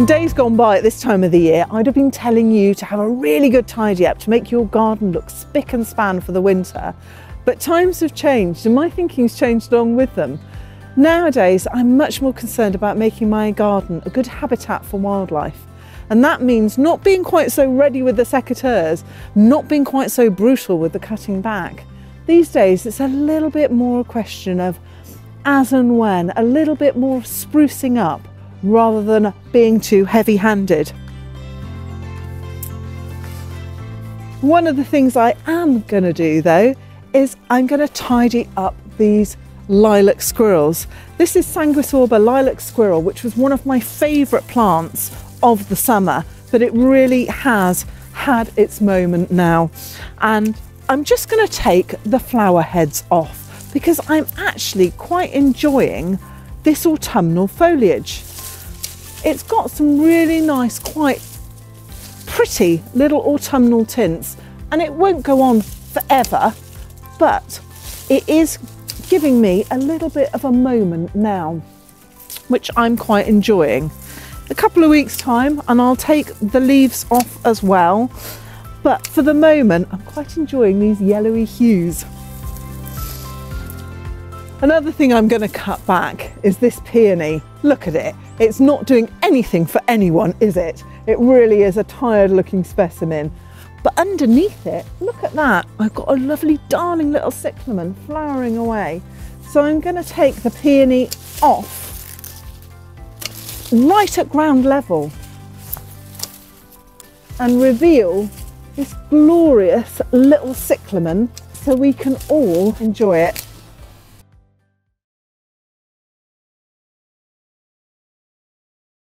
In days gone by at this time of the year, I'd have been telling you to have a really good tidy up to make your garden look spick and span for the winter. But times have changed and my thinking's changed along with them. Nowadays, I'm much more concerned about making my garden a good habitat for wildlife. And that means not being quite so ready with the secateurs, not being quite so brutal with the cutting back. These days, it's a little bit more a question of as and when, a little bit more sprucing up rather than being too heavy-handed. One of the things I am going to do though is I'm going to tidy up these lilac squirrels. This is Sanguisorba lilac squirrel, which was one of my favourite plants of the summer, but it really has had its moment now. And I'm just going to take the flower heads off because I'm actually quite enjoying this autumnal foliage. It's got some really nice, quite pretty little autumnal tints, and it won't go on forever, but it is giving me a little bit of a moment now, which I'm quite enjoying. A couple of weeks time and I'll take the leaves off as well, but for the moment I'm quite enjoying these yellowy hues. Another thing I'm going to cut back is this peony. Look at it. It's not doing anything for anyone, is it? It really is a tired looking specimen. But underneath it, look at that. I've got a lovely darling little cyclamen flowering away. So I'm going to take the peony off right at ground level and reveal this glorious little cyclamen so we can all enjoy it.